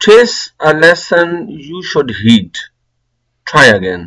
Chase a lesson you should heed. Try again.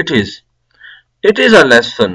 it is. It is a lesson.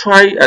try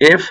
If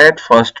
at first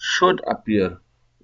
should appear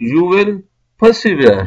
you will persevere,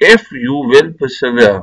if you will persevere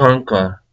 conquer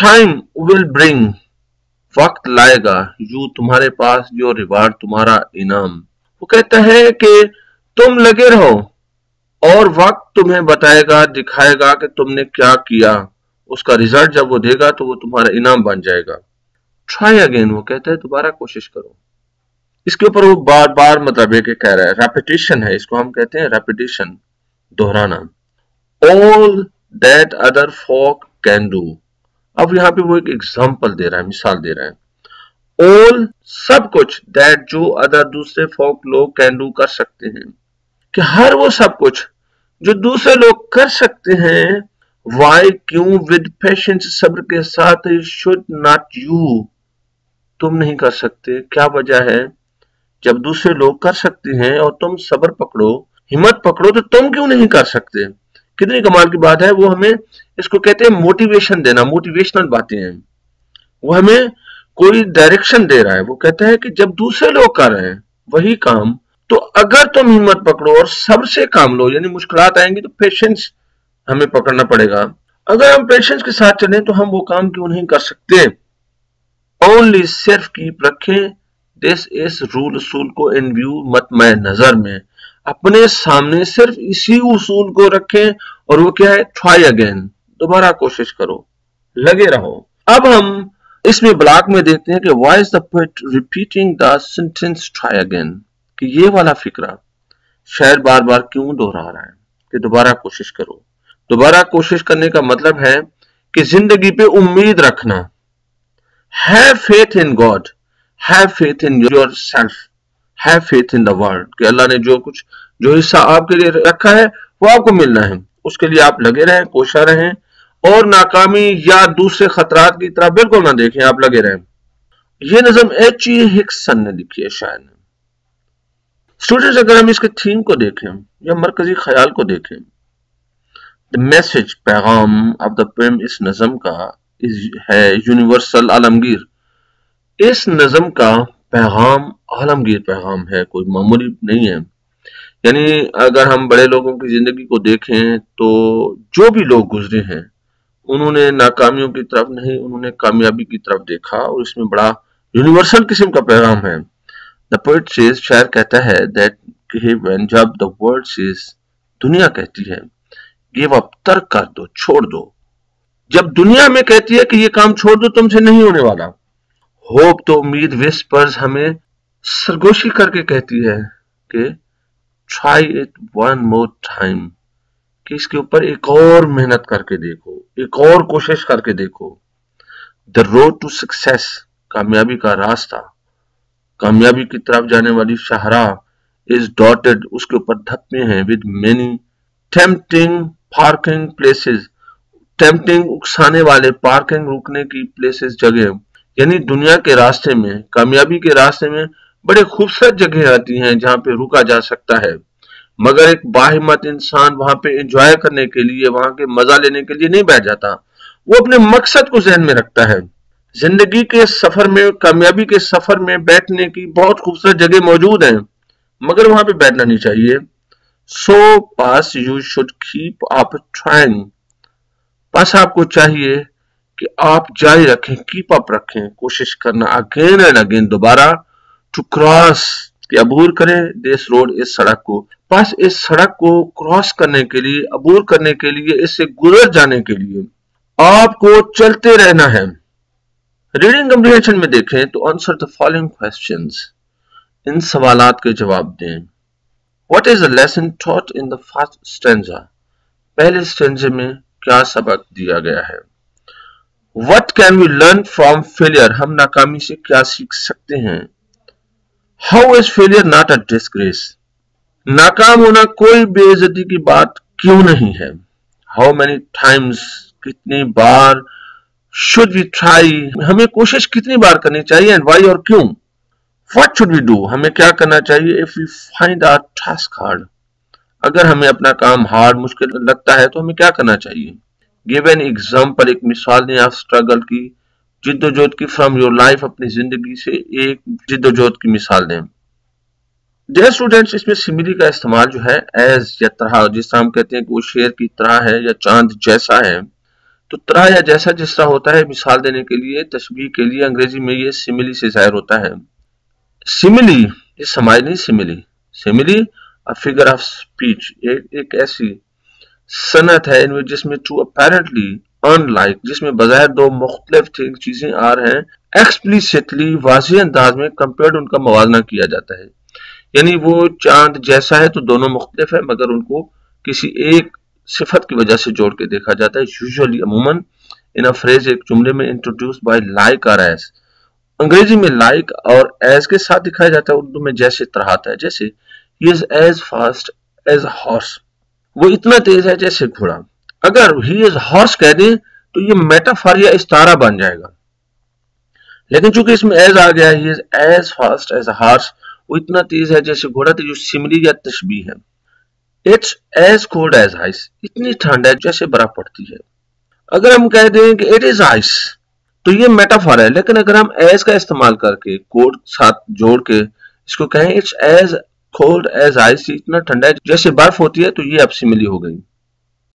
time will bring, وقت لائے گا، you تمہارے پاس، جو reward تمہارا انعام. وہ کہتا ہے کہ تم لگے رہو اور وقت تمہیں بتائے گا، دکھائے گا کہ تم نے کیا کیا. اس کا ریزلٹ جب وہ دے گا تو وہ تمہارا انعام بن جائے گا. ٹرائی اگین، وہ کہتا ہے دوبارہ کوشش کرو. اس کے اوپر وہ بار بار مطلب ہے کہ کہہ رہا ہے، ریپیٹیشن ہے، اس کو ہم کہتے ہیں repetition, دہرانا. all that other folk can do. اب یہاں پہ وہ ایک ایگزامپل دے رہا ہے، مثال دے رہا ہے. all سب کچھ، that جو ادر دوسرے فوک لوگ can do کر سکتے ہیں، کہ ہر وہ سب کچھ جو دوسرے لوگ کر سکتے ہیں، why کیوں with patience صبر کے ساتھ should not you تم نہیں کر سکتے. کیا وجہ ہے؟ جب دوسرے لوگ کر سکتے ہیں اور تم صبر پکڑو، ہمت پکڑو، تو تم کیوں نہیں کر سکتے؟ کتنی کمال کی بات ہے. وہ ہمیں اس کو کہتے ہیں موٹیویشن دینا، موٹیویشنل باتیں ہیں. وہ ہمیں کوئی ڈائریکشن دے رہا ہے. وہ کہتا ہے کہ جب دوسرے لوگ کر رہے ہیں وہی کام، تو اگر تم ہمت پکڑو اور صبر سے کام لو، یعنی مشکلات آئیں گی تو پیشنس ہمیں پکڑنا پڑے گا. اگر ہم پیشنس کے ساتھ چلیں تو ہم وہ کام کیوں نہیں کر سکتے؟ اونلی صرف کیپ رکھیں دس اس رول، اصول کو ان ویو مطمع نظر میں، اپنے سامنے صرف اسی اصول کو رکھیں. اور وہ کیا ہے؟ ٹرائی اگین، دوبارہ کوشش کرو، لگے رہو. اب ہم اس میں بلاک میں دیکھتے ہیں کہ why is the poet repeating the sentence try again، کہ یہ والا فکرہ شاعر بار بار کیوں دہرا رہا ہے کہ دوبارہ کوشش کرو. دوبارہ کوشش کرنے کا مطلب ہے کہ زندگی پہ امید رکھنا. have faith in God، have faith in yourself، have faith in the world، کہ اللہ نے جو حصہ آپ کے لیے رکھا ہے وہ آپ کو ملنا ہے. اس کے لیے آپ لگے رہیں، کوشاں رہیں، اور ناکامی یا دوسرے خطرات کی طرح بالکل نہ دیکھیں، آپ لگے رہیں. یہ نظم ایچ.ای. ہکسن نے لکھی ہے، شاعر نے. اسٹوڈنٹس، اگر ہم اس کے تھیم کو دیکھیں یا مرکزی خیال کو دیکھیں، the message، پیغام of the poem اس نظم کا ہے یونیورسل، عالمگیر. اس نظم کا پیغام عالمگیر پیغام ہے، کوئی معمولی نہیں ہے. یعنی اگر ہم بڑے لوگوں کی زندگی کو دیکھیں تو جو بھی لوگ گزرے ہیں انہوں نے ناکامیوں کی طرف نہیں، انہوں نے کامیابی کی طرف دیکھا، اور اس میں بڑا یونیورسل قسم کا پیغام ہے. The poet says، شاعر کہتا ہے that کہ when جب the world says، دنیا کہتی ہے give up، ترک کر دو، چھوڑ دو. جب دنیا میں کہتی ہے کہ یہ کام چھوڑ دو، تم سے نہیں ہونے والا. ہوپ تو امید whispers ہمیں سرگوشی کر کے کہتی ہے کہ try it one more time، کہ اس کے اوپر ایک اور محنت کر کے دیکھو، ایک اور کوشش کر کے دیکھو. The road to success، کامیابی کا راستہ، کامیابی کی طرف جانے والی شاہراہ is dotted، اس کے اوپر دھپے ہیں with many tempting parking places، tempting اکسانے والے، پارکنگ رکنے کی places جگہ. یعنی دنیا کے راستے میں، کامیابی کے راستے میں بڑے خوبصورت جگہ آتی ہیں جہاں پہ رکا جا سکتا ہے، مگر ایک باہمت انسان وہاں پہ انجوائے کرنے کے لیے، وہاں کے مزہ لینے کے لیے نہیں بیٹھ جاتا. وہ اپنے مقصد کو ذہن میں رکھتا ہے. زندگی کے سفر میں، کامیابی کے سفر میں بیٹھنے کی بہت خوبصورت جگہ موجود ہیں، مگر وہاں پہ بیٹھنا نہیں چاہیے. So pass you should keep up trying، بس آپ کو چاہیے کہ آپ جاری رکھیں، کیپ اپ رکھیں، کوشش کرنا اگین اینڈ اگین، دوبارہ ٹو کراس، کہ عبور کریں دس روڈ، اس سڑک کو. بس اس سڑک کو کراس کرنے کے لیے، عبور کرنے کے لیے، اس سے گزر جانے کے لیے آپ کو چلتے رہنا ہے. ریڈنگ کمپریہنشن میں دیکھیں تو آنسر the following questions، ان سوالات کے جواب دیں. What is the lesson taught in the first stanza، پہلے stanza میں کیا سبق دیا گیا ہے. What can we learn from failure، ہم ناکامی سے کیا سیکھ سکتے ہیں. How is failure not a disgrace، ناکام ہونا کوئی بے عزتی کی بات کیوں نہیں ہے. How many times، کتنی بار. Should we try، ہمیں کوشش کتنی بار کرنی چاہیے. And why، اور کیوں. What should we do، ہمیں کیا کرنا چاہیے. If we find our task hard، اگر ہمیں اپنا کام ہارڈ، مشکل لگتا ہے تو ہمیں کیا کرنا چاہیے. Give an example، ایک مثال دیں آپ اسٹرگل کی، جد و جہد کی، فرام یور لائف، اپنی زندگی سے ایک جد و جہد کی مثال دیں. ڈیئر اسٹوڈینٹس، اس میں سملی کا استعمال جو ہے ایز یا طرح، جس طرح ہم کہتے ہیں کہ وہ شیر کی طرح ہے یا چاند جیسا ہے، تو طرح یا جیسا جس طرح ہوتا ہے، مثال دینے کے لیے، تشبیہ کے لیے انگریزی میں یہ سملی سے ظاہر ہوتا ہے. سملی، یہ سماج نہیں، سملی. سملی فگر آف اسپیچ، ایک ایسی صنعت ہے جس میں ٹو اپیرنٹلی ان لائک، جس میں بظاہر دو مختلف چیزیں آ رہے ہیں، ایکسپلیسٹلی واضح انداز میں کمپیئرڈ، ان کا موازنہ کیا جاتا ہے. یعنی وہ چاند جیسا ہے تو دونوں مختلف ہے، مگر ان کو کسی ایک صفت کی وجہ سے جوڑ کے دیکھا جاتا ہے. یوزلی عموماً ان ا فریز، ایک جملے میں انٹروڈیوس بائی لائک اور ایز. انگریزی میں لائک اور ایز کے ساتھ دکھایا جاتا ہے، اردو میں جیسے طرح آتا ہے. جیسے he is as fast as a horse، وہ اتنا تیز ہے جیسے گھوڑا. اگر he is horse کہہ دیں تو یہ میٹافور یا استعارہ بن جائے گا، لیکن چونکہ اس میں ایز آ گیا، he is as fast as a horse، وہ اتنا تیز ہے جیسے گھوڑا، تو جو سملی یا تشبیہ ہے. It's as cold as ice، اتنی ٹھنڈ ہے جیسے برف پڑتی ہے. اگر ہم کہہ دیں کہ it is ice تو یہ میٹافور ہے، لیکن اگر ہم ایز کا استعمال کر کے کوڈ ساتھ جوڑ کے اس کو کہیں it's as cold as ice، اتنا ٹھنڈا ہے جیسے برف ہوتی ہے، تو یہ اب سملی ہو گئی.